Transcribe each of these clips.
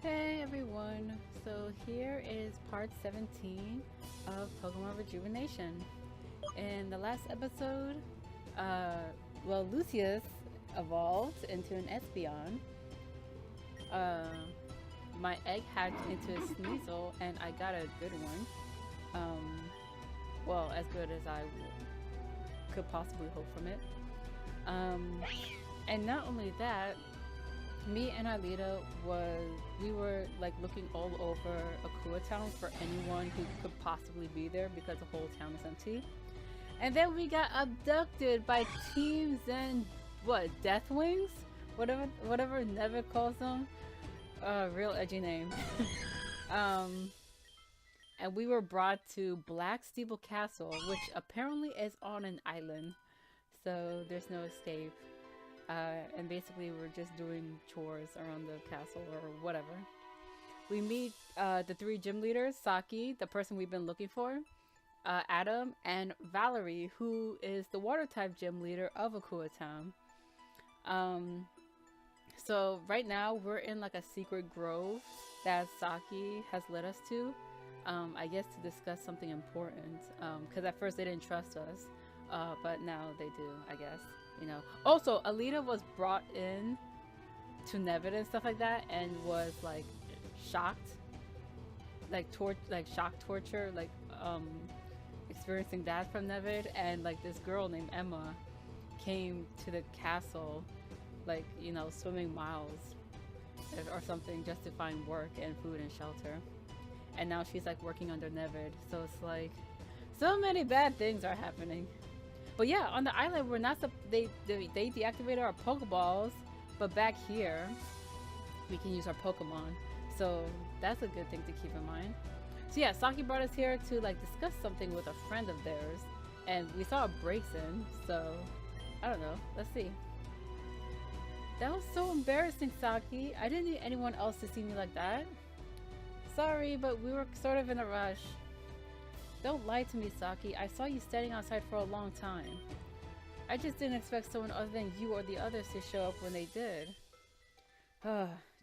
Hey everyone! So here is part 17 of Pokemon Rejuvenation. In the last episode, Lucius evolved into an Espeon. Uh, my egg hatched into a Sneasel, and I got a good one. As good as I could possibly hope from it. And not only that, me and Aelita we were like looking all over Akua Town for anyone who could possibly be there because the whole town is empty. And then we got abducted by Team Zen, Deathwings? Whatever Neved calls them. Real edgy name. And we were brought to Black Steeple Castle, which apparently is on an island. So there's no escape. And basically we're just doing chores around the castle or whatever. We meet the three gym leaders, Saki, the person we've been looking for, Adam, and Valerie, who is the water type gym leader of Akua Town. So right now we're in like a secret grove that Saki has led us to, I guess to discuss something important, because at first they didn't trust us, but now they do, I guess. You know. Also, Aelita was brought in to Neved and stuff like that, and was like shocked, like shock torture, like experiencing that from Neved, and like this girl named Emma came to the castle, like swimming miles or something just to find work and food and shelter, and now she's like working under Neved. So it's like so many bad things are happening. But yeah, on the island, we're not they deactivated our Pokeballs, but back here, we can use our Pokemon. So that's a good thing to keep in mind. So yeah, Saki brought us here to like discuss something with a friend of theirs, and we saw a Braixen. So I don't know. Let's see. That was so embarrassing, Saki. I didn't need anyone else to see me like that. Sorry, but we were sort of in a rush. Don't lie to me, Saki. I saw you standing outside for a long time. I just didn't expect someone other than you or the others to show up when they did.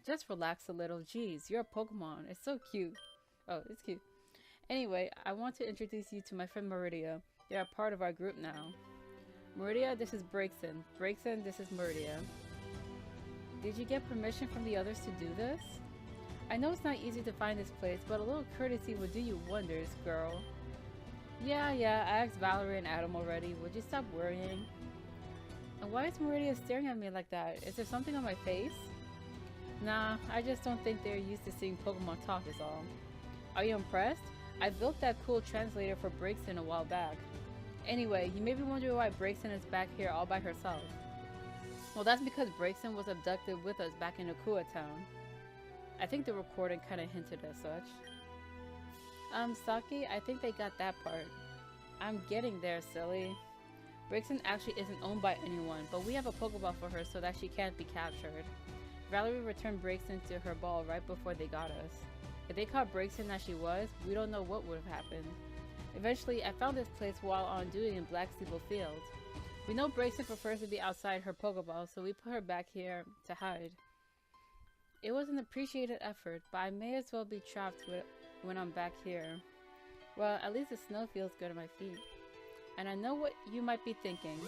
Just relax a little. Jeez, you're a Pokemon. It's so cute. Oh, it's cute. Anyway, I want to introduce you to my friend Mauridea. They are part of our group now. Mauridea, this is Braixen. Braixen, this is Mauridea. Did you get permission from the others to do this? I know it's not easy to find this place, but a little courtesy would do you wonders, girl. Yeah, I asked Valerie and Adam already. Would you stop worrying? And why is Mauridea staring at me like that? Is there something on my face? Nah, I just don't think they're used to seeing Pokemon talk is all. Are you impressed? I built that cool translator for Braixen a while back. Anyway, you may be wondering why Braixen is back here all by herself. Well, that's because Braixen was abducted with us back in Akua Town. I think the recording kind of hinted as such. Saki, I think they got that part. I'm getting there, silly. Braixen actually isn't owned by anyone, but we have a Pokeball for her so that she can't be captured. Valerie returned Braixen to her ball right before they got us. If they caught Braixen as she was, we don't know what would have happened. Eventually, I found this place while on duty in Black Steeple Field. We know Braixen prefers to be outside her Pokeball, so we put her back here to hide. It was an appreciated effort, but I may as well be trapped when I'm back here. Well, at least the snow feels good on my feet. And I know what you might be thinking.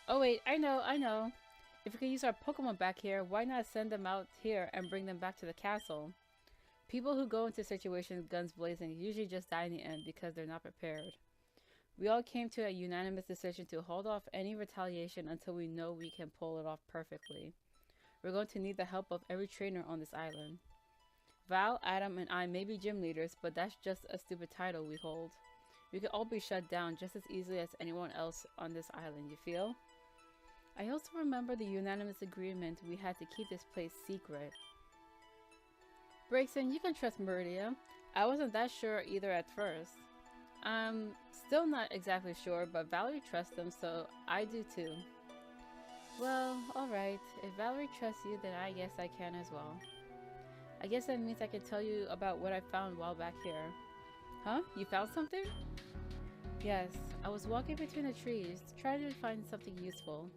Oh wait, I know. If we can use our Pokemon back here, why not send them out here and bring them back to the castle? People who go into situations guns blazing usually just die in the end because they're not prepared. We all came to a unanimous decision to hold off any retaliation until we know we can pull it off perfectly. We're going to need the help of every trainer on this island. Val, Adam, and I may be gym leaders, but that's just a stupid title we hold. We could all be shut down just as easily as anyone else on this island, you feel? I also remember the unanimous agreement we had to keep this place secret. Braixen, you can trust Mauridea. I wasn't that sure either at first. I'm still not exactly sure, but Valerie trusts them, so I do too. Well, alright. If Valerie trusts you, then I guess I can as well. I guess that means I can tell you about what I found while back here. Huh? You found something? Yes, I was walking between the trees, trying to find something useful.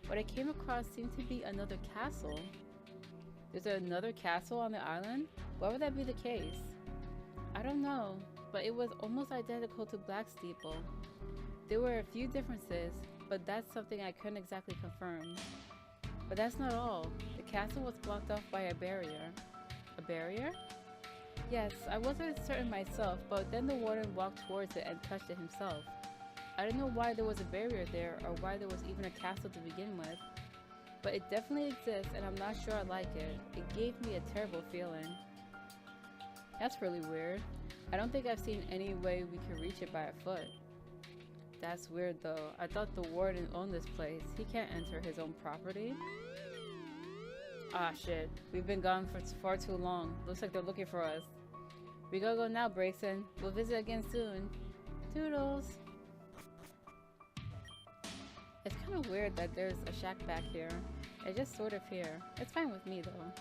What I came across seemed to be another castle. Is there another castle on the island? Why would that be the case? I don't know, but it was almost identical to Black Steeple. There were a few differences, but that's something I couldn't exactly confirm. But that's not all. The castle was blocked off by a barrier. A barrier? Yes, I wasn't certain myself, but then the warden walked towards it and touched it himself. I don't know why there was a barrier there or why there was even a castle to begin with. But it definitely exists and I'm not sure I like it. It gave me a terrible feeling. That's really weird. I don't think I've seen any way we can reach it by foot. That's weird though. I thought the warden owned this place. He can't enter his own property. Ah shit. We've been gone for far too long. Looks like they're looking for us. We gotta go now, Braxton. We'll visit again soon. Toodles! It's kind of weird that there's a shack back here. It's just sort of here. It's fine with me though.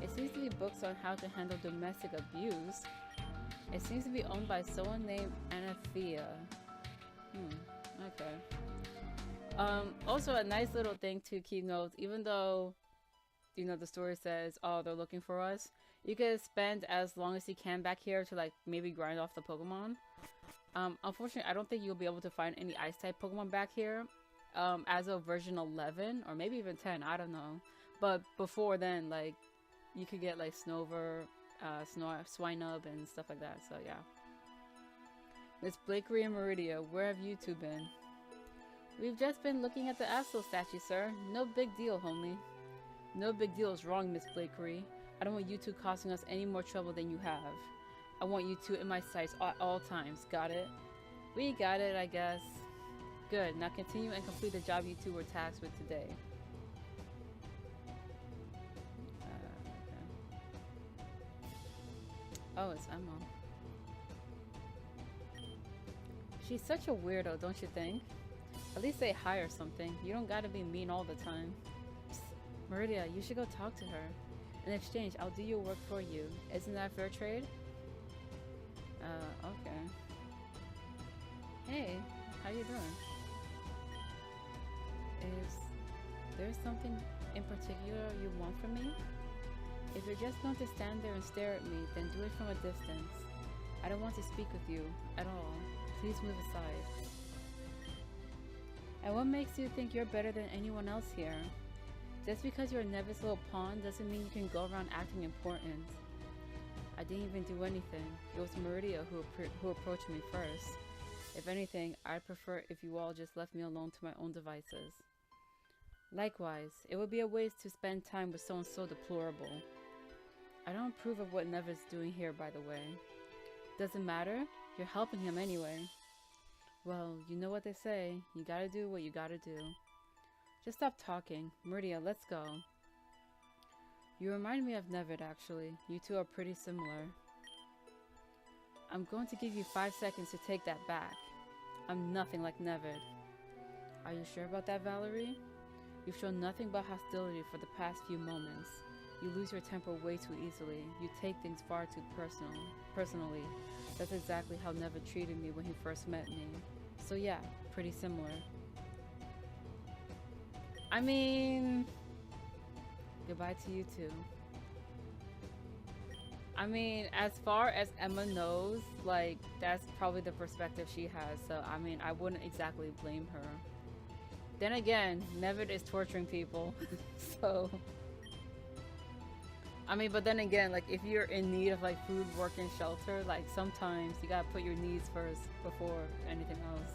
It seems to be books on how to handle domestic abuse. It seems to be owned by someone named Anathea. Okay. Also a nice little thing to keep notes, even though, you know, the story says, oh, they're looking for us. You can spend as long as you can back here to like maybe grind off the Pokemon. Unfortunately, I don't think you'll be able to find any Ice-type Pokemon back here as of version 11 or maybe even 10, I don't know. But before then, like, you could get like Snover, Swinub and stuff like that, so yeah. Miss Blakery and Mauridea, where have you two been? We've just been looking at the Astral statue, sir. No big deal, homie. No big deal is wrong, Miss Blakery. I don't want you two causing us any more trouble than you have. I want you two in my sights at all times. Got it? We got it, I guess. Good. Now continue and complete the job you two were tasked with today. Okay. Oh, it's Emma. She's such a weirdo, don't you think? At least say hi or something. You don't gotta be mean all the time. Psst. Mauridea, you should go talk to her. In exchange, I'll do your work for you. Isn't that fair trade? Okay. Hey, how you doing? Is there something in particular you want from me? If you're just going to stand there and stare at me, then do it from a distance. I don't want to speak with you at all. Please move aside. And what makes you think you're better than anyone else here? Just because you're Neved's little pawn doesn't mean you can go around acting important. I didn't even do anything. It was Mauridea who approached me first. If anything, I'd prefer if you all just left me alone to my own devices. Likewise, it would be a waste to spend time with someone so deplorable. I don't approve of what Neved's doing here, by the way. Doesn't matter, you're helping him anyway. Well, you know what they say, you gotta do what you gotta do. Just stop talking. Mauridea, let's go. You remind me of Neved, actually. You two are pretty similar. I'm going to give you 5 seconds to take that back. I'm nothing like Neved. Are you sure about that, Valerie? You've shown nothing but hostility for the past few moments. You lose your temper way too easily. You take things far too personally. That's exactly how Neved treated me when he first met me. So yeah, pretty similar. I mean... Goodbye to you too. I mean, as far as Emma knows, like, that's probably the perspective she has. So, I mean, I wouldn't exactly blame her. Then again, Neved is torturing people. So... I mean, but then again, like, if you're in need of, like, food, work, and shelter, like, sometimes you gotta put your needs first before anything else.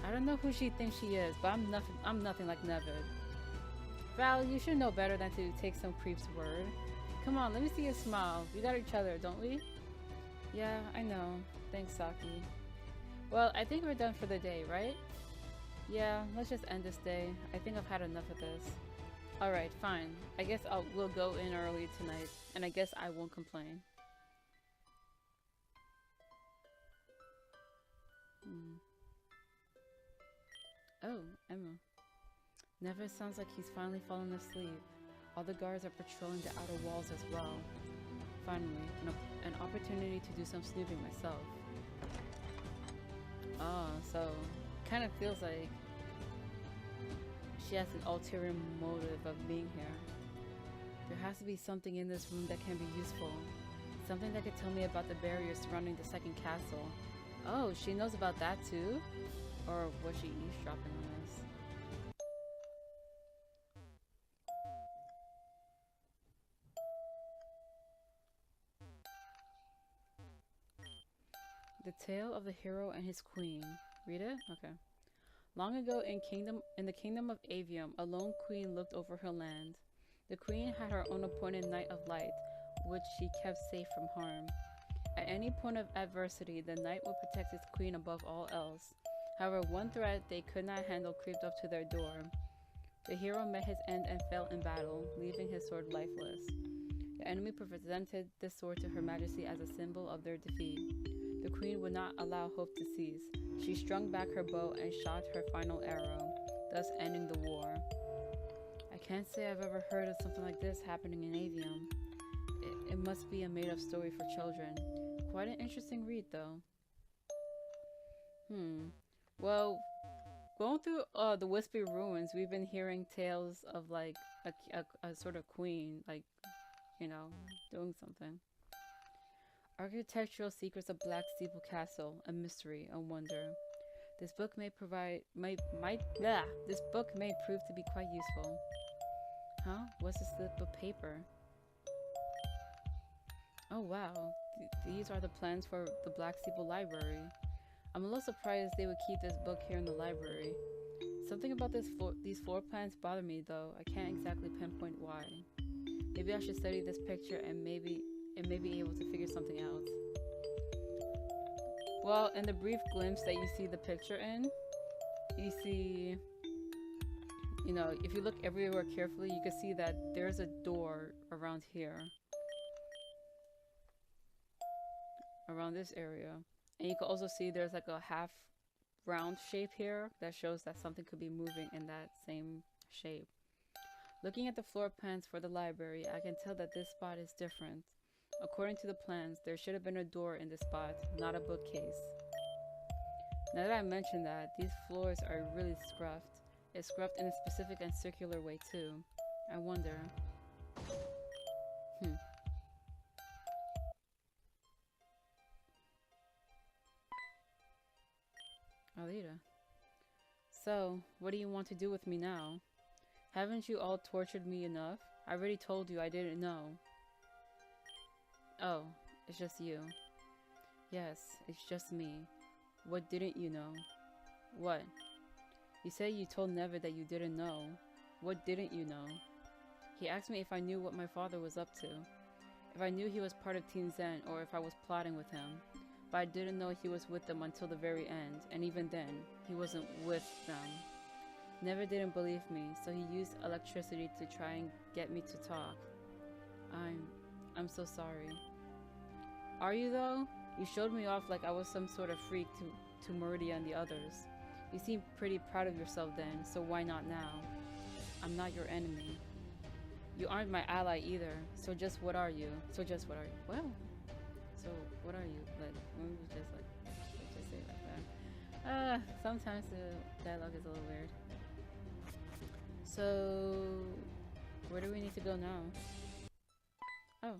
I don't know who she thinks she is, but I'm nothing like Neved. Val, you should know better than to take some creep's word. Come on, let me see you smile. We got each other, don't we? Yeah, I know. Thanks, Saki. Well, I think we're done for the day, right? Yeah, let's just end this day. I think I've had enough of this. Alright, fine. I guess we'll go in early tonight, and I guess I won't complain. Oh, Emma. Neved sounds like he's finally fallen asleep. All the guards are patrolling the outer walls as well. Finally, an opportunity to do some snooping myself. Oh, so kind of feels like she has an ulterior motive of being here. There has to be something in this room that can be useful. Something that could tell me about the barriers surrounding the second castle. Oh, she knows about that too? Or was she eavesdropping on us? The Tale of the Hero and His Queen. Read it? Okay. Long ago in the kingdom of Avium, a lone queen looked over her land. The queen had her own appointed Knight of Light, which she kept safe from harm. At any point of adversity, the knight would protect his queen above all else. However, one threat they could not handle creeped up to their door. The hero met his end and fell in battle, leaving his sword lifeless. The enemy presented this sword to Her Majesty as a symbol of their defeat. The queen would not allow hope to cease. She strung back her bow and shot her final arrow, thus ending the war. I can't say I've ever heard of something like this happening in Avium. It must be a made-up story for children. Quite an interesting read, though. Well, going through the Wispy Ruins, we've been hearing tales of, like, a sort of queen, like, you know, doing something. Architectural Secrets of Black Steeple Castle, a mystery, a wonder. This book may this book may prove to be quite useful. Huh? What's a slip of paper? Oh wow, these are the plans for the Black Steeple Library. I'm a little surprised they would keep this book here in the library. Something about these floor plans bother me though. I can't exactly pinpoint why. Maybe I should study this picture and maybe be able to figure something out. Well, in the brief glimpse that you see the picture in, you see, you know, if you look everywhere carefully, you can see that there's a door around here. Around this area. And you can also see there's like a half round shape here that shows that something could be moving in that same shape. Looking at the floor plans for the library, I can tell that this spot is different. According to the plans, there should have been a door in this spot, not a bookcase. Now that I mentioned that, these floors are really scruffed. It's scruffed in a specific and circular way too. I wonder. Aelita. So, what do you want to do with me now? Haven't you all tortured me enough? I already told you I didn't know. Oh, it's just you. Yes, it's just me. What didn't you know? What? You said you told Neved that you didn't know. What didn't you know? He asked me if I knew what my father was up to. If I knew he was part of Team Zen or if I was plotting with him. But I didn't know he was with them until the very end, and even then, he wasn't with them. Neved didn't believe me, so he used electricity to try and get me to talk. I'm so sorry. Are you though? You showed me off like I was some sort of freak to Mauridea and the others. You seemed pretty proud of yourself then, so why not now? I'm not your enemy. You aren't my ally either, so just what are you? Well, so what are you? Like, let me just say it like that. Sometimes the dialogue is a little weird. So, where do we need to go now? Oh.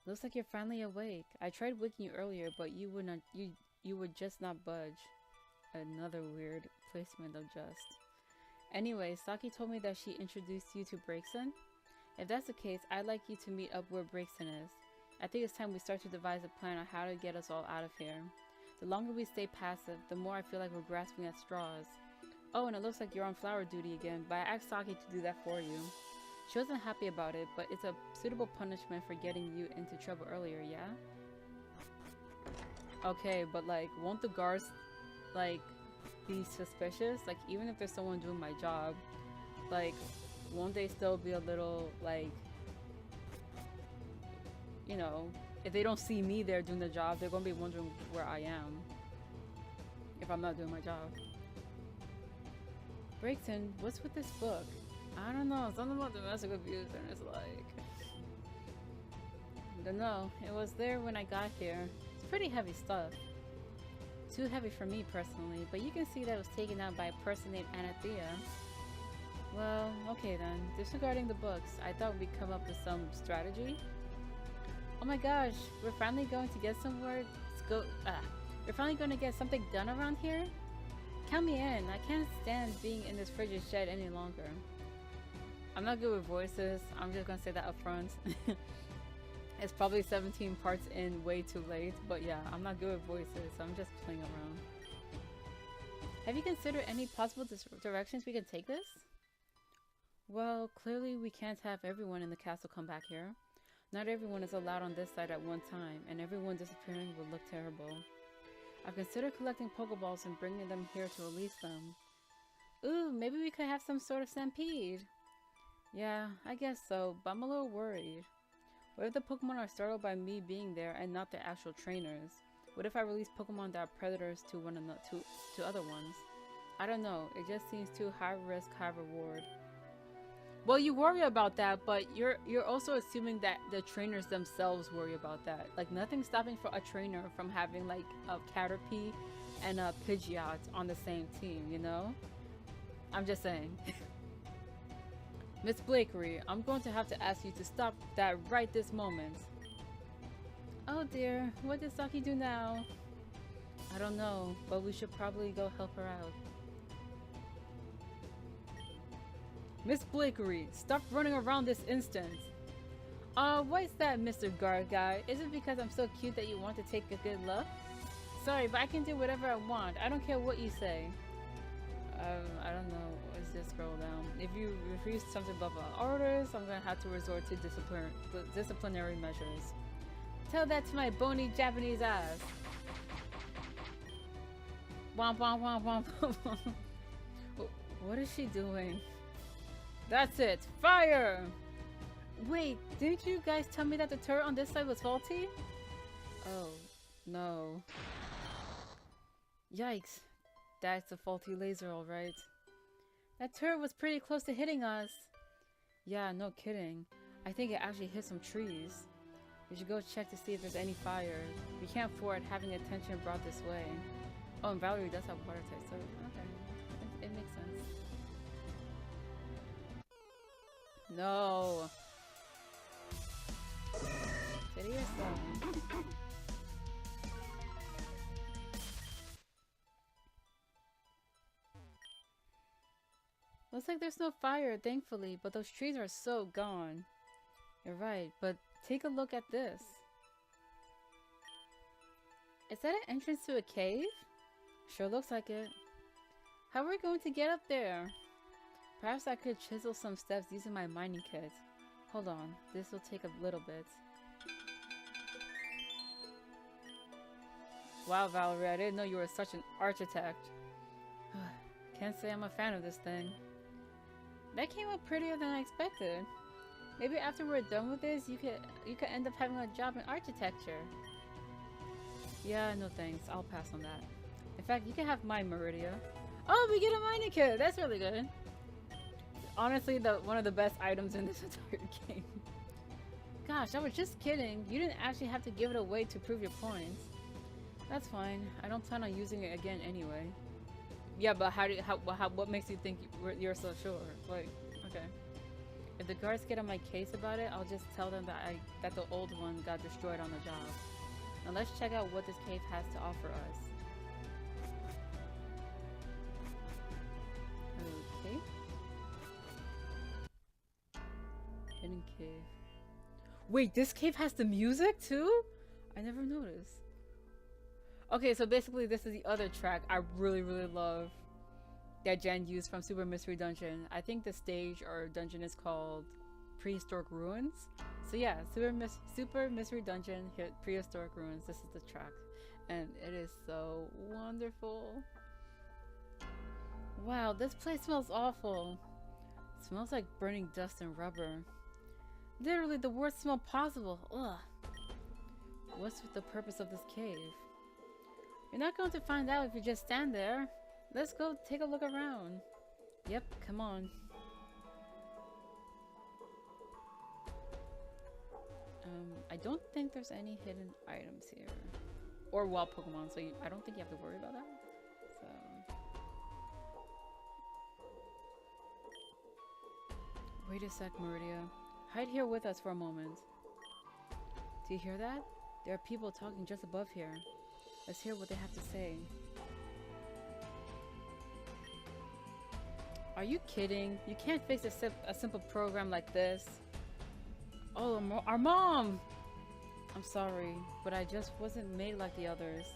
Looks like you're finally awake. I tried waking you earlier, but you would just not budge. Another weird placement of just. Anyway, Saki told me that she introduced you to Breakson. If that's the case, I'd like you to meet up where Breakson is. I think it's time we start to devise a plan on how to get us all out of here. The longer we stay passive, the more I feel like we're grasping at straws. Oh, and it looks like you're on flower duty again, but I asked Saki to do that for you. She wasn't happy about it, but it's a suitable punishment for getting you into trouble earlier, yeah? Okay, but like, won't the guards, like, be suspicious? Like, even if there's someone doing my job, like, won't they still be a little, like, you know, if they don't see me there doing the job, they're gonna be wondering where I am if I'm not doing my job. Breakson, what's with this book? I don't know, something about domestic abuse, and it's like, I don't know, it was there when I got here. It's pretty heavy stuff. too heavy for me personally, but you can see that it was taken out by a person named Anathea. Well, okay then. Disregarding the books, I thought we'd come up with some strategy. Oh my gosh, we're finally going to get somewhere. We're finally going to get something done around here? Count me in. I can't stand being in this frigid shed any longer. I'm not good with voices. I'm just gonna say that up front. It's probably 17 parts in way too late, but yeah, I'm not good with voices, so I'm just playing around. Have you considered any possible directions we can take this? Well, clearly we can't have everyone in the castle come back here. Not everyone is allowed on this side at one time, and everyone disappearing would look terrible. I've considered collecting Pokeballs and bringing them here to release them. Ooh, maybe we could have some sort of stampede. Yeah, I guess so, but I'm a little worried. What if the Pokemon are startled by me being there and not the actual trainers? What if I release Pokemon that are predators to other ones? I don't know, it just seems too high risk, high reward. Well, you worry about that, but you're also assuming that the trainers themselves worry about that. Like, nothing's stopping for a trainer from having like a Caterpie and a Pidgeot on the same team, you know? I'm just saying. Miss Blakery, I'm going to have to ask you to stop that right this moment. Oh dear, what did Saki do now? I don't know, but we should probably go help her out. Miss Blakery, stop running around this instant. What's that, Mr. Guard guy? Is it because I'm so cute that you want to take a good look? Sorry, but I can do whatever I want. I don't care what you say. I don't know. Let's just scroll down. If you refuse something above our orders, I'm gonna have to resort to disciplinary measures. Tell that to my bony Japanese ass. Womp womp womp womp womp. What is she doing? That's it! Fire! Wait, didn't you guys tell me that the turret on this side was faulty? Oh, no. Yikes. That's a faulty laser, alright. That turret was pretty close to hitting us. Yeah, no kidding. I think it actually hit some trees. We should go check to see if there's any fire. We can't afford having attention brought this way. Oh, and Valerie does have water type, so okay. It makes sense. No. Steady yourself. Looks like there's no fire, thankfully, but those trees are so gone. You're right, but take a look at this. Is that an entrance to a cave? Sure looks like it. How are we going to get up there? Perhaps I could chisel some steps using my mining kit. Hold on, this will take a little bit. Wow, Valerie, I didn't know you were such an architect. Can't say I'm a fan of this thing. That came out prettier than I expected. Maybe after we're done with this, you could end up having a job in architecture. Yeah, no thanks. I'll pass on that. In fact, you can have mine, Mauridea. Oh, we get a mining kit! That's really good. Honestly, one of the best items in this entire game. Gosh, I was just kidding. You didn't actually have to give it away to prove your points. That's fine. I don't plan on using it again anyway. Yeah, but what makes you think you're so sure? Like, okay. If the guards get on my case about it, I'll just tell them that the old one got destroyed on the job. Now let's check out what this cave has to offer us. Okay. Hidden cave. Wait, this cave has the music too? I never noticed. Okay, so basically this is the other track I really love that Jen used from Super Mystery Dungeon. I think the stage or dungeon is called Prehistoric Ruins. So yeah, Super Mystery Dungeon hit Prehistoric Ruins. This is the track. And it is so wonderful. Wow, this place smells awful. It smells like burning dust and rubber. Literally the worst smell possible. Ugh. What's the purpose of this cave? You're not going to find out if you just stand there. Let's go take a look around. Yep, come on. I don't think there's any hidden items here. or wild Pokemon, so I don't think you have to worry about that. So wait a sec, Mauridea. Hide here with us for a moment. Do you hear that? There are people talking just above here. Let's hear what they have to say. Are you kidding? You can't fix a simple program like this. Oh, our mom! I'm sorry, but I just wasn't made like the others.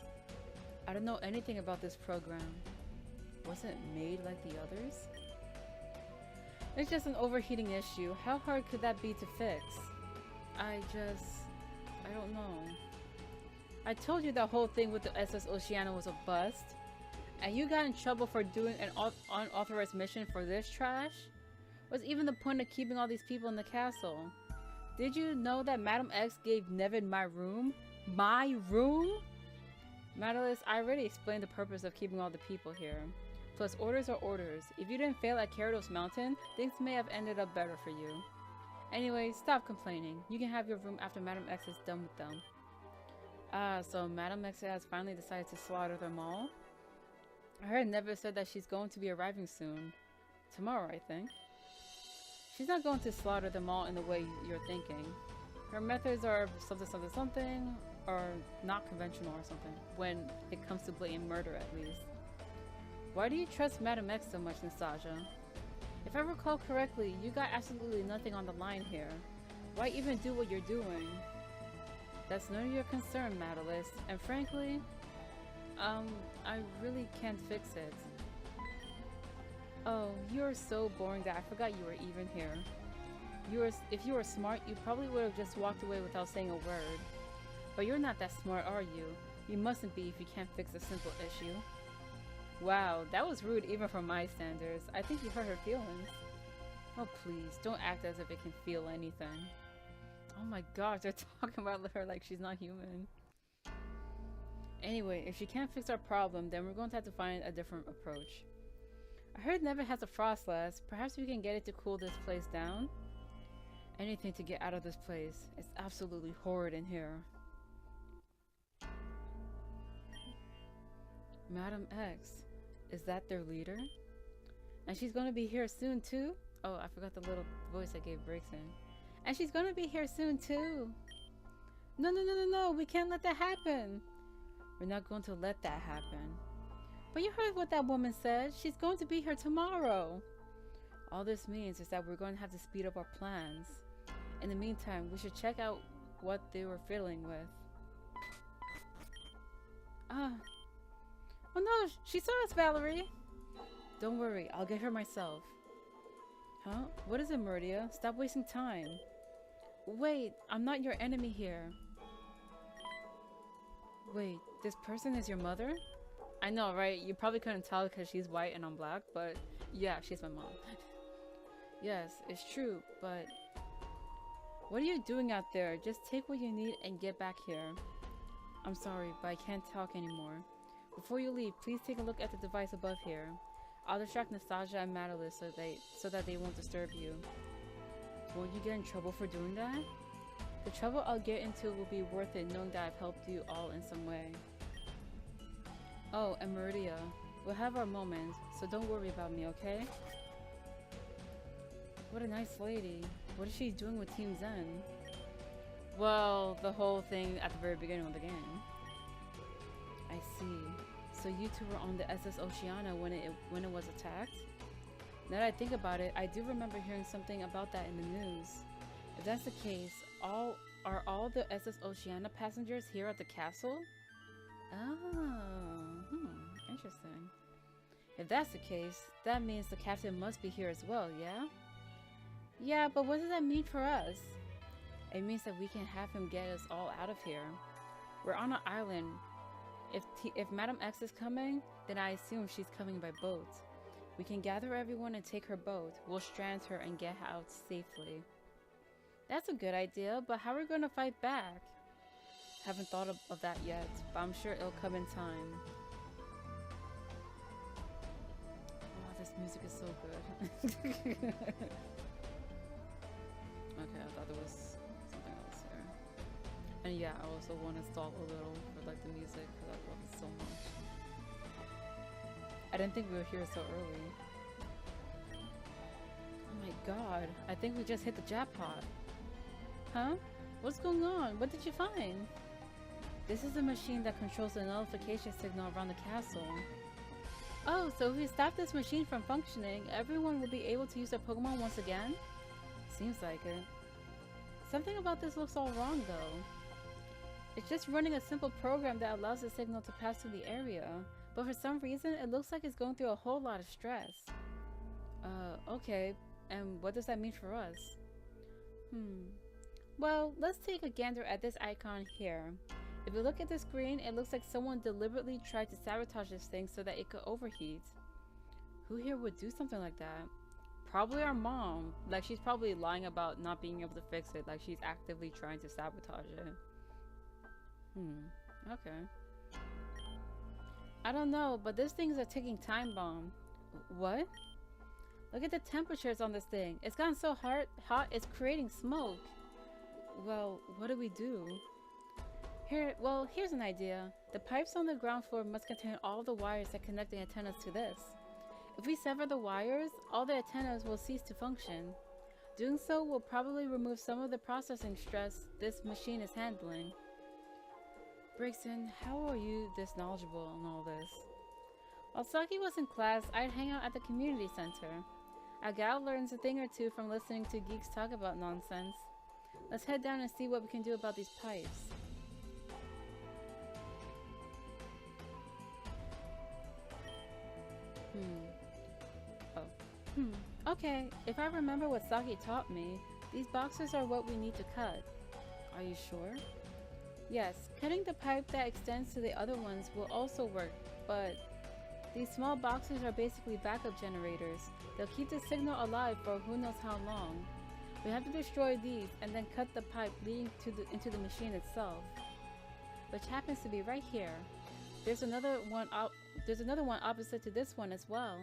I don't know anything about this program. Wasn't made like the others? It's just an overheating issue. How hard could that be to fix? I don't know. I told you that whole thing with the SS Oceana was a bust. And you got in trouble for doing an unauthorized mission for this trash? What's even the point of keeping all these people in the castle? Did you know that Madam X gave Neved my room? My room? Madalis, I already explained the purpose of keeping all the people here. Plus, orders are orders. If you didn't fail at Gyarados Mountain, things may have ended up better for you. Anyway, stop complaining. You can have your room after Madam X is done with them. Ah, so Madam X has finally decided to slaughter them all? I heard Neved said that she's going to be arriving soon. Tomorrow, I think. She's not going to slaughter them all in the way you're thinking. Her methods are something, or not conventional or something, when it comes to blatant murder at least. Why do you trust Madam X so much, Nastasia? If I recall correctly, you got absolutely nothing on the line here. Why even do what you're doing? That's none of your concern, Madalis, and frankly, I really can't fix it. Oh, you're so boring that I forgot you were even here. If you were smart, you probably would have just walked away without saying a word. But you're not that smart, are you? You mustn't be if you can't fix a simple issue. Wow, that was rude even for my standards. I think you hurt her feelings. Oh please, don't act as if it can feel anything. Oh my gosh, they're talking about her like she's not human. Anyway, if she can't fix our problem, then we're going to have to find a different approach. I heard Neved has a Frostlass. Perhaps we can get it to cool this place down? Anything to get out of this place. It's absolutely horrid in here. Madam X. Is that their leader? And she's going to be here soon too? Oh, I forgot the little voice I gave breaks in. And she's going to be here soon too. No, we can't let that happen. We're not going to let that happen. But you heard what that woman said. She's going to be here tomorrow. All this means is that we're going to have to speed up our plans. In the meantime, we should check out what they were fiddling with. Oh no, she saw us, Valerie. Don't worry, I'll get her myself. Huh? What is it, Mauridea? Stop wasting time. Wait, I'm not your enemy here. Wait, this person is your mother? I know, right? You probably couldn't tell because she's white and I'm black, but yeah, she's my mom. Yes, it's true, but what are you doing out there? Just take what you need and get back here. I'm sorry, but I can't talk anymore. Before you leave, please take a look at the device above here. I'll distract Nastasia and Madalis so that they won't disturb you. Won't you get in trouble for doing that? The trouble I'll get into will be worth it knowing that I've helped you all in some way. Oh, and Mauridea, we'll have our moments, so don't worry about me, okay? What a nice lady. What is she doing with Team Zen? Well, the whole thing at the very beginning of the game. I see. So you two were on the SS Oceana when it was attacked? Now that I think about it, I do remember hearing something about that in the news. If that's the case, are all the SS Oceana passengers here at the castle? Oh, interesting. If that's the case, that means the captain must be here as well, yeah? Yeah, but what does that mean for us? It means that we can have him get us all out of here. We're on an island. If Madam X is coming, then I assume she's coming by boat. We can gather everyone and take her boat. We'll strand her and get her out safely. That's a good idea, but how are we going to fight back? Haven't thought of that yet, but I'm sure it'll come in time. Oh, this music is so good. Okay, I thought there was something else here. And yeah, I also want to stall a little for like the music because I love it so much. I didn't think we were here so early. Oh my god, I think we just hit the jackpot. Huh? What's going on? What did you find? This is a machine that controls the nullification signal around the castle. Oh, so if we stop this machine from functioning, everyone will be able to use their Pokemon once again? Seems like it. Something about this looks all wrong though. It's just running a simple program that allows the signal to pass through the area, but for some reason it looks like it's going through a whole lot of stress. Okay, and what does that mean for us? Well, let's take a gander at this icon here. If you look at the screen, it looks like someone deliberately tried to sabotage this thing so that it could overheat. Who here would do something like that? Probably our mom. Like, she's probably lying about not being able to fix it. Like, she's actively trying to sabotage it. Okay. I don't know, but this thing is a ticking time bomb. What? Look at the temperatures on this thing. It's gotten so hot, it's creating smoke. Well, what do we do? Here's an idea. The pipes on the ground floor must contain all the wires that connect the antennas to this. If we sever the wires, all the antennas will cease to function. Doing so will probably remove some of the processing stress this machine is handling. Brixton, how are you this knowledgeable on all this? While Saki was in class, I'd hang out at the community center. Our gal learns a thing or two from listening to geeks talk about nonsense. Let's head down and see what we can do about these pipes. Okay, if I remember what Saki taught me, these boxes are what we need to cut. Are you sure? Yes, cutting the pipe that extends to the other ones will also work, but these small boxes are basically backup generators. They'll keep the signal alive for who knows how long. We have to destroy these and then cut the pipe leading into the machine itself, which happens to be right here. There's another one opposite to this one as well.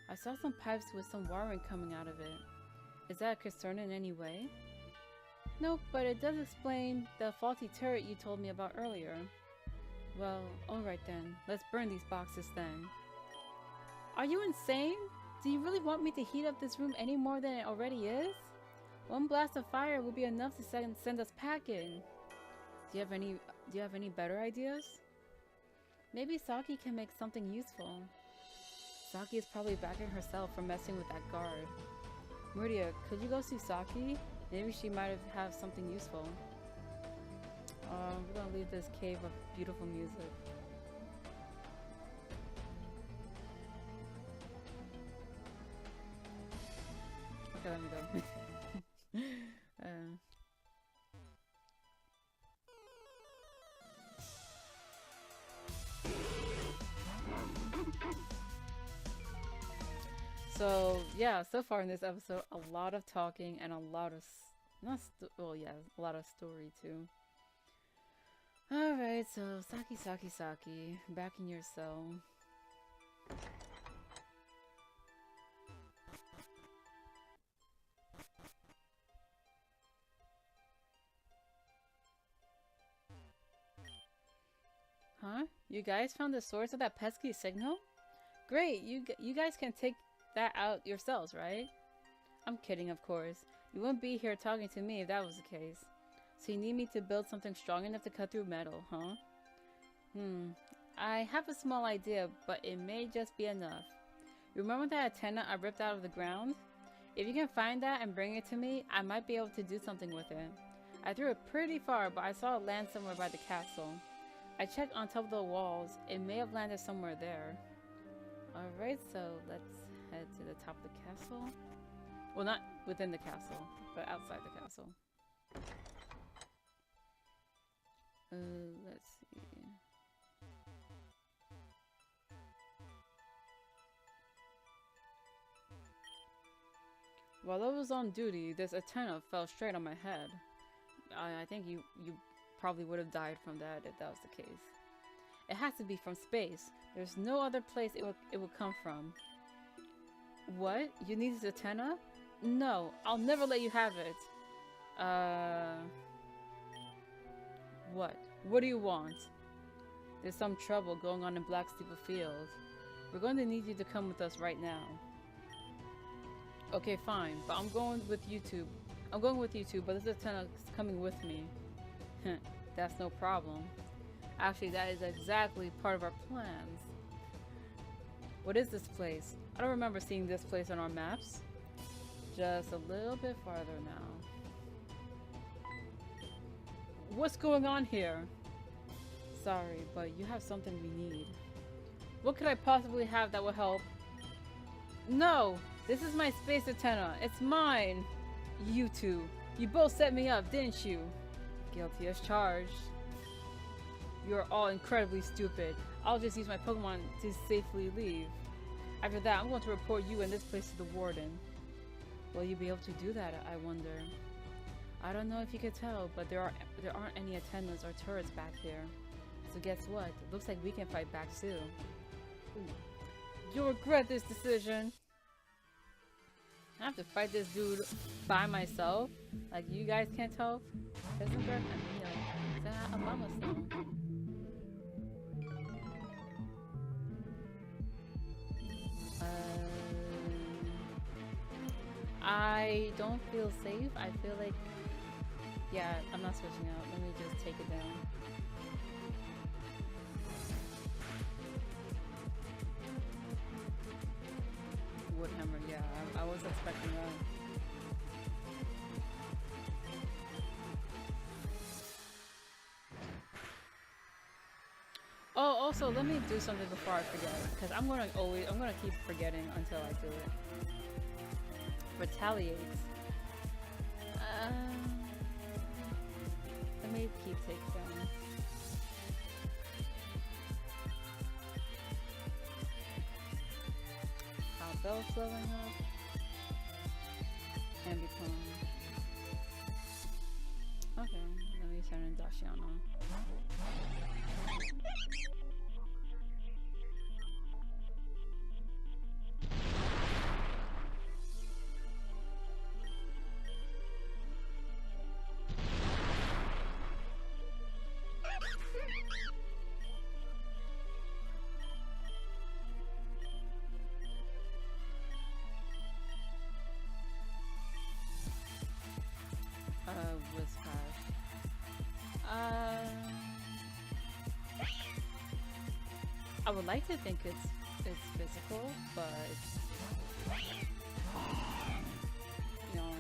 I saw some pipes with some wiring coming out of it. Is that a concern in any way? Nope, but it does explain the faulty turret you told me about earlier. Well, alright then. Let's burn these boxes then. Are you insane? Do you really want me to heat up this room any more than it already is? One blast of fire will be enough to send us packing. Do you have any better ideas? Maybe Saki can make something useful. Saki is probably backing herself for messing with that guard. Mauridea, could you go see Saki? Maybe she might have something useful. We're gonna leave this cave of beautiful music. Okay, let me go. So yeah, so far in this episode, a lot of talking and a lot of a lot of story too. Alright, so Saki, back in your cell. Huh? You guys found the source of that pesky signal? Great, you guys can take that out yourselves, right? I'm kidding, of course. You wouldn't be here talking to me if that was the case. So you need me to build something strong enough to cut through metal, huh? I have a small idea, but it may just be enough. Remember that antenna I ripped out of the ground? If you can find that and bring it to me, I might be able to do something with it. I threw it pretty far, but I saw it land somewhere by the castle. I checked on top of the walls. It may have landed somewhere there. Alright, so let's head to the top of the castle. Well, not within the castle, but outside the castle. Let's see. While I was on duty, this antenna fell straight on my head. I think you probably would have died from that if that was the case. It has to be from space. There's no other place it would come from. What? You need this antenna? No, I'll never let you have it. What? What do you want? There's some trouble going on in Black Steeple Field. We're going to need you to come with us right now. Okay, fine, but I'm going with you two. I'm going with you two, but this lieutenant's coming with me. That's no problem. Actually, that is exactly part of our plans. What is this place? I don't remember seeing this place on our maps. Just a little bit farther now. What's going on here? Sorry, but you have something we need. What could I possibly have that will help? No! This is my space antenna. It's mine! You two. You both set me up, didn't you? Guilty as charged. You're all incredibly stupid. I'll just use my Pokemon to safely leave. After that, I'm going to report you and this place to the warden. Will you be able to do that, I wonder? I don't know if you could tell, but there aren't any antennas or turrets back here. So guess what? It looks like we can fight back too. You'll regret this decision. I have to fight this dude by myself? Like, you guys can't tell? Isn't there, you know, is that a mama song? I don't feel safe. I feel like, yeah, I'm not switching out. Let me just take it down. Woodhammer, yeah, I was expecting that. Oh, also, let me do something before I forget, because I'm gonna keep forgetting until I do it. Retaliate. Let me keep takedown. Bell slowing up and become. Okay, let me turn in Dashiana. I would like to think it's physical, but you know,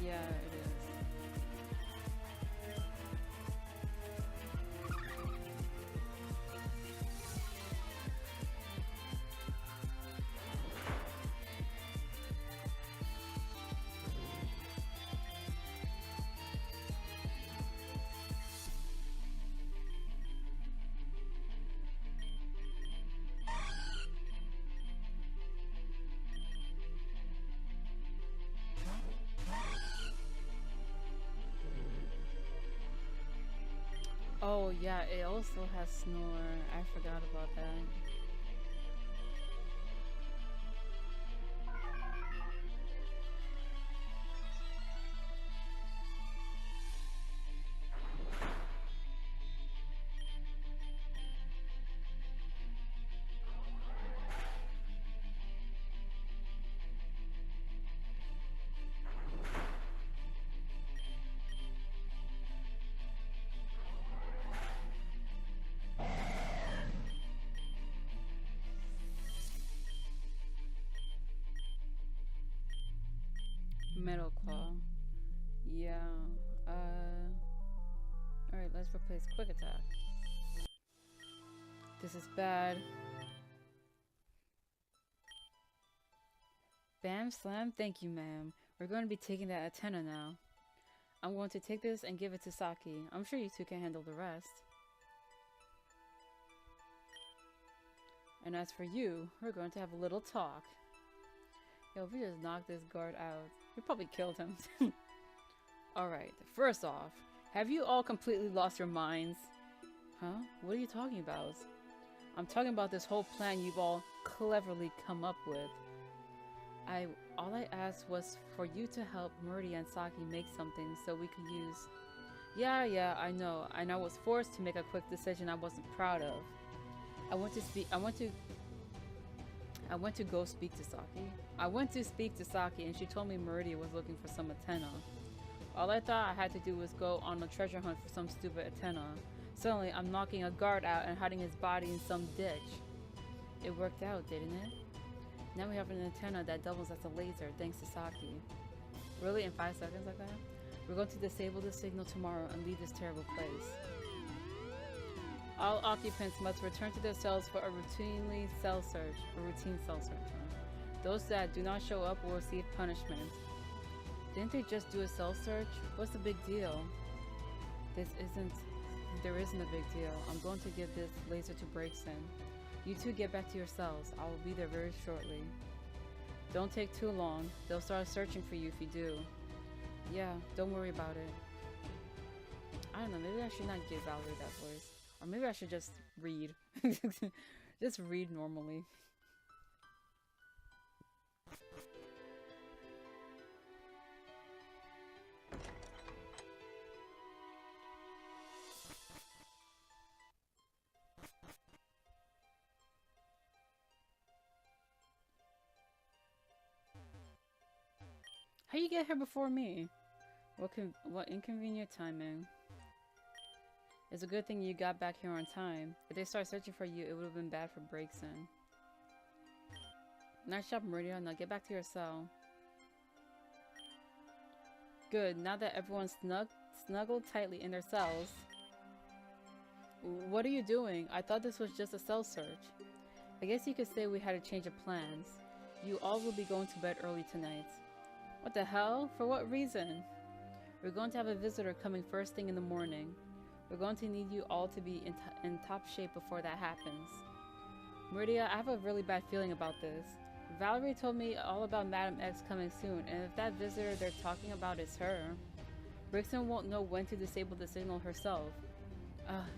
yeah, it is. Oh yeah, it also has snore. I forgot about that. Metal Claw. Yeah. Alright, let's replace Quick Attack. This is bad. Bam Slam, thank you, ma'am. We're going to be taking that antenna now. I'm going to take this and give it to Saki. I'm sure you two can handle the rest. And as for you, we're going to have a little talk. Yo, if we just knock this guard out, we probably killed him. Alright, first off, have you all completely lost your minds? Huh? What are you talking about? I'm talking about this whole plan you've all cleverly come up with. All I asked was for you to help Mauridea and Saki make something so we could use. Yeah, I know. And I was forced to make a quick decision I wasn't proud of. I went to go speak to Saki. I went to speak to Saki and she told me Mauridea was looking for some antenna. All I thought I had to do was go on a treasure hunt for some stupid antenna. Suddenly, I'm knocking a guard out and hiding his body in some ditch. It worked out, didn't it? Now we have an antenna that doubles as a laser, thanks to Saki. Really? In 5 seconds like that? We're going to disable the signal tomorrow and leave this terrible place. All occupants must return to their cells for a routine cell search. Those that do not show up will receive punishment. Didn't they just do a cell search? What's the big deal? There isn't a big deal. I'm going to give this laser to Breakson. You two get back to your cells. I will be there very shortly. Don't take too long. They'll start searching for you if you do. Yeah, don't worry about it. I don't know, maybe I should not give Valerie that voice. Or maybe I should just read. Just read normally. How you get here before me? What inconvenient timing. It's a good thing you got back here on time. If they start searching for you, it would have been bad for Breakson. Nice job, Mauridea. Now get back to your cell. Good. Now that everyone's snuggled tightly in their cells. What are you doing? I thought this was just a cell search. I guess you could say we had a change of plans. You all will be going to bed early tonight. What the hell? For what reason? We're going to have a visitor coming first thing in the morning. We're going to need you all to be in top shape before that happens. Mauridea, I have a really bad feeling about this. Valerie told me all about Madam X coming soon, and if that visitor they're talking about is her, Breakson won't know when to disable the signal herself.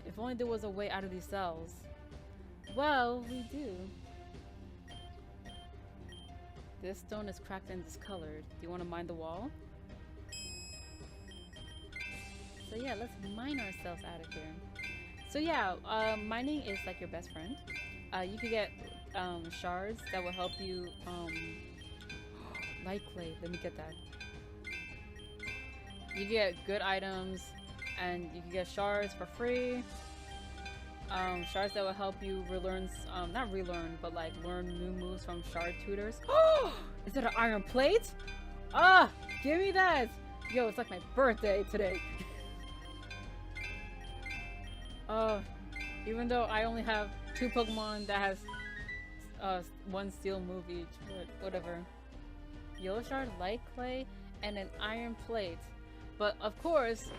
If only there was a way out of these cells. Well, we do. This stone is cracked and discolored. Do you want to mine the wall? So yeah, let's mine ourselves out of here. So yeah, mining is like your best friend. You can get shards that will help you light clay. Let me get that. You get good items and you can get shards for free. Shards that will help you relearn, not relearn, but like learn new moves from shard tutors. Is that an iron plate? Ah, give me that! Yo, it's like my birthday today. Even though I only have 2 Pokemon that has 1 steel move each, but whatever. Yellow shard, light clay, and an iron plate. But of course,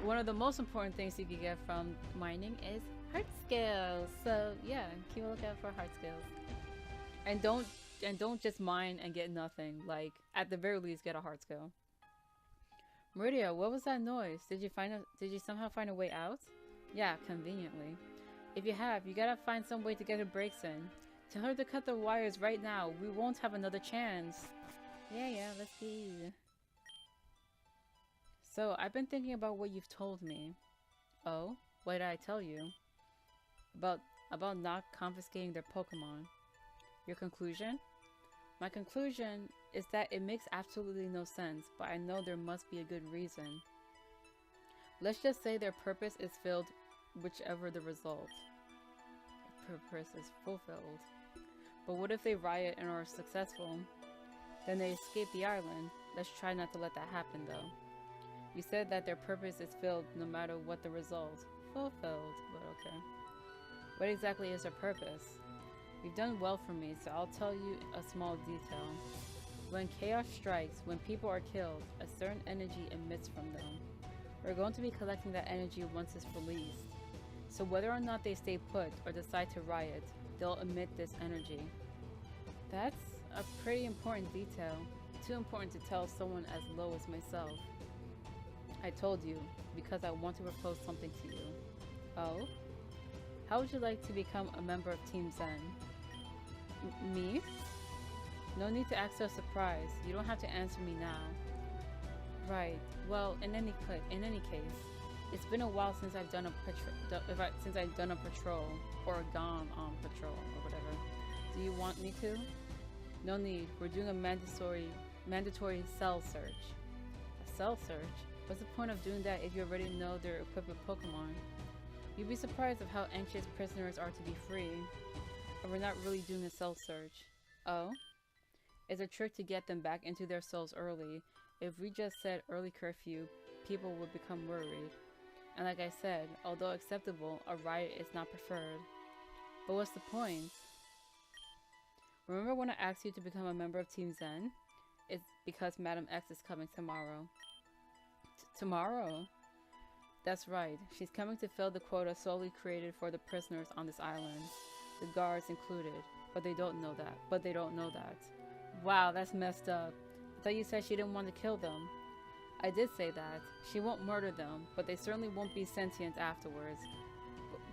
one of the most important things you can get from mining is heart scales. So yeah, keep a lookout for heart scales. And don't just mine and get nothing. Like, at the very least, get a heart scale. Mauridea, what was that noise? Did you somehow find a way out? Yeah, conveniently. If you have, you gotta find some way to get her breaks in. Tell her to cut the wires right now. We won't have another chance. Yeah, let's see. So, I've been thinking about what you've told me. Oh? What did I tell you? About not confiscating their Pokemon. Your conclusion? My conclusion is that it makes absolutely no sense, but I know there must be a good reason. Let's just say their purpose is filled, whichever the result. Their purpose is fulfilled. But what if they riot and are successful? Then they escape the island. Let's try not to let that happen though. You said that their purpose is filled no matter what the result. Fulfilled, but okay. What exactly is their purpose? You've done well for me, so I'll tell you a small detail. When chaos strikes, when people are killed, a certain energy emits from them. We're going to be collecting that energy once it's released. So whether or not they stay put or decide to riot, they'll emit this energy. That's a pretty important detail. Too important to tell someone as low as myself. I told you, because I want to propose something to you. Oh? How would you like to become a member of Team Zen? Me? No need to act so surprised. You don't have to answer me now. Right. Well, in any case, it's been a while since I've done a patrol or gone on patrol or whatever. Do you want me to? No need. We're doing a mandatory cell search. A cell search? What's the point of doing that if you already know they're equipped with Pokemon? You'd be surprised of how anxious prisoners are to be free. And we're not really doing a cell search. Oh? It's a trick to get them back into their cells early. If we just said early curfew, people would become worried. And like I said, although acceptable, a riot is not preferred. But what's the point? Remember when I asked you to become a member of Team Zen? It's because Madam X is coming tomorrow. Tomorrow? That's right. She's coming to fill the quota solely created for the prisoners on this island. The guards included. But they don't know that. Wow, that's messed up. I thought you said she didn't want to kill them. I did say that. She won't murder them, but they certainly won't be sentient afterwards.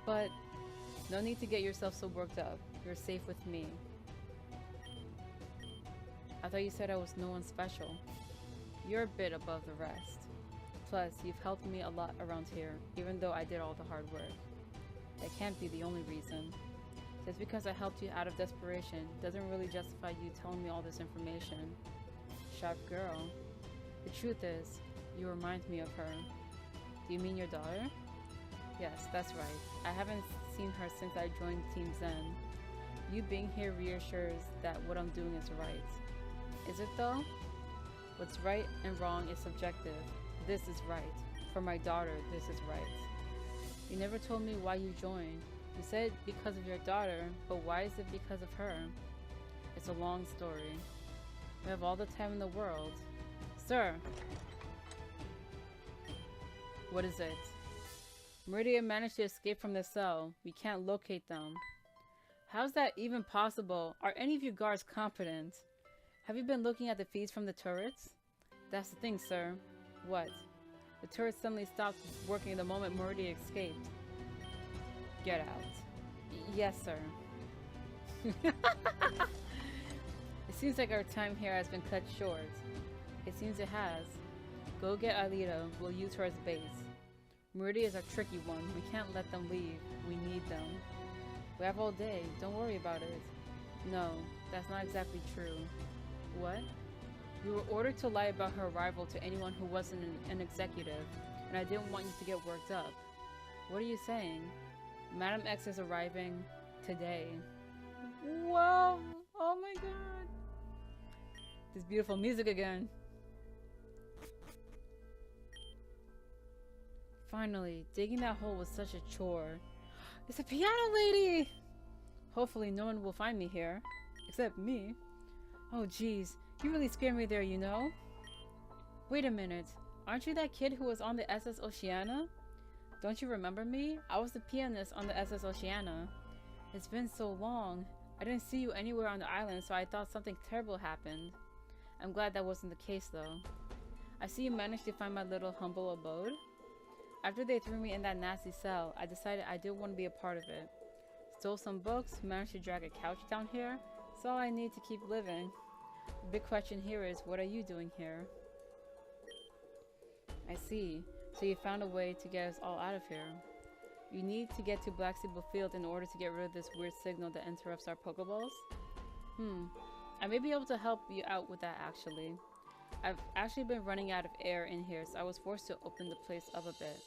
But no need to get yourself so worked up. You're safe with me. I thought you said I was no one special. You're a bit above the rest. Plus, you've helped me a lot around here, even though I did all the hard work. That can't be the only reason. Just because I helped you out of desperation doesn't really justify you telling me all this information. Sharp girl. The truth is, you remind me of her. Do you mean your daughter? Yes, that's right. I haven't seen her since I joined Team Zen. You being here reassures that what I'm doing is right. Is it though? What's right and wrong is subjective. This is right. For my daughter, this is right. You never told me why you joined. You said because of your daughter, but why is it because of her? It's a long story. We have all the time in the world. Sir! What is it? Mauridea managed to escape from the cell. We can't locate them. How's that even possible? Are any of you guards competent? Have you been looking at the feeds from the turrets? That's the thing, sir. What? The turret suddenly stopped working the moment Mauridea escaped. Get out. Yes, sir. It seems like our time here has been cut short. It seems it has. Go get Aelita. We'll use her as base. Mauridea is a tricky one. We can't let them leave. We need them. We have all day. Don't worry about it. No, that's not exactly true. What? We were ordered to lie about her arrival to anyone who wasn't an executive, and I didn't want you to get worked up. What are you saying? Madam X is arriving today. Whoa! Oh my god! This beautiful music again. Finally, digging that hole was such a chore. It's a piano lady! Hopefully no one will find me here. Except me. Oh jeez, you really scared me there, you know? Wait a minute. Aren't you that kid who was on the SS Oceana? Don't you remember me? I was the pianist on the SS Oceana. It's been so long. I didn't see you anywhere on the island, so I thought something terrible happened. I'm glad that wasn't the case, though. I see you managed to find my little humble abode. After they threw me in that nasty cell, I decided I didn't want to be a part of it. Stole some books, managed to drag a couch down here. It's all I need to keep living. The big question here is, what are you doing here? I see. So you found a way to get us all out of here. You need to get to Black Steeple Field in order to get rid of this weird signal that interrupts our Pokeballs? I may be able to help you out with that, actually. I've actually been running out of air in here, so I was forced to open the place up a bit.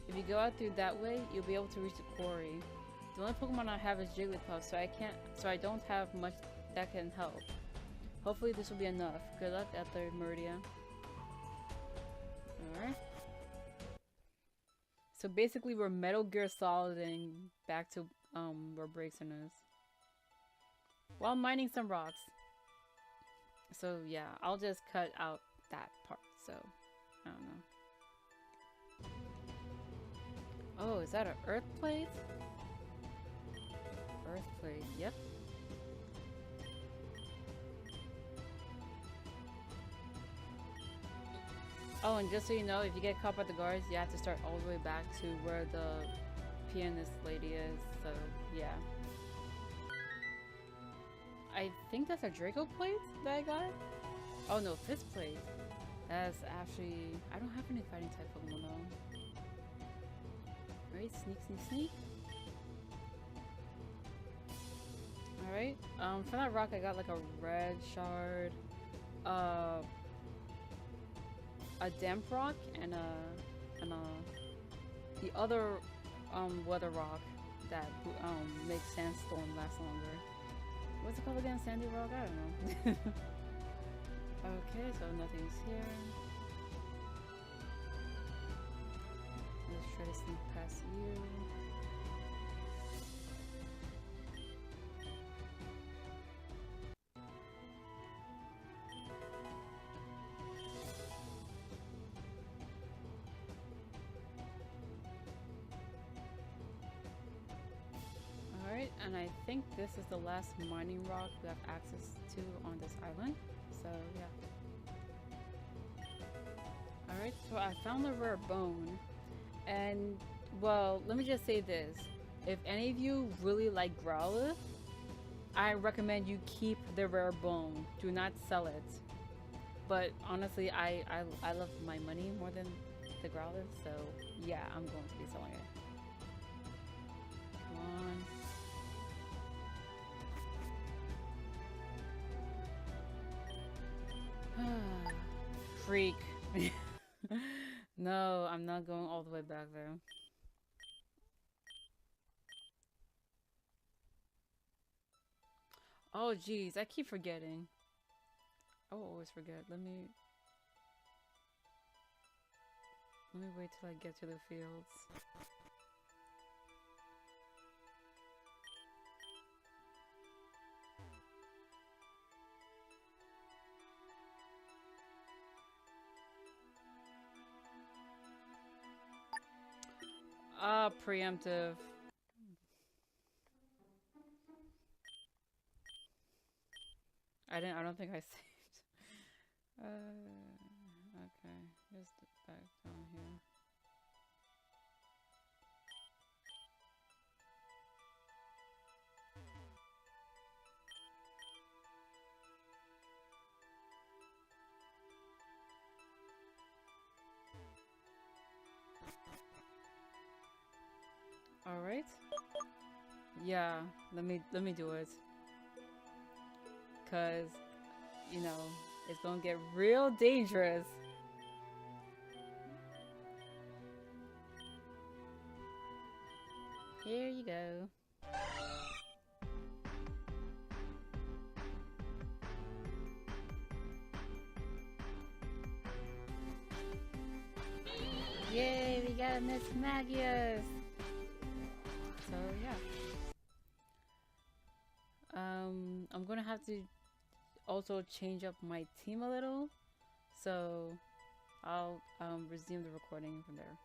If you go out through that way, you'll be able to reach the quarry. The only Pokemon I have is Jigglypuff, so I don't have much that can help. Hopefully this will be enough. Good luck out there, Mauridea. Alright. So basically we're Metal Gear Soliding back to where Braixen is. While mining some rocks. So yeah, I'll just cut out that part, so I don't know. Oh, is that an earth plate? Earth plate, yep. Oh, and just so you know, if you get caught by the guards, you have to start all the way back to where the pianist lady is, so yeah. I think that's a Draco plate that I got. Oh no, fist plate. That's actually, I don't have any fighting type Pokemon though. Right, sneak, sneak, sneak. Alright, for that rock I got like a red shard, a damp rock, and the other weather rock that makes sandstorm last longer. What's it called again? Sandy rock? I don't know. Okay, so nothing's here. Let's try to sneak past you. Alright, and I think this is the last mining rock we have access to on this island. So, yeah. Alright, so I found the rare bone. And, well, let me just say this. If any of you really like Growlithe, I recommend you keep the rare bone. Do not sell it. But honestly, I love my money more than the Growlithe, so yeah, I'm going to be selling it. Come on. Freak. No, I'm not going all the way back there. Oh geez, I keep forgetting. I will always forget. Let me wait till I get to the fields. Ah, preemptive. I don't think I saved. Okay. Here's the back down here. All right. Yeah, let me do it. Cause, you know, it's gonna get real dangerous. Here you go. Yay, we got a Miss Magius! So, yeah. I'm gonna have to also change up my team a little. So, I'll resume the recording from there.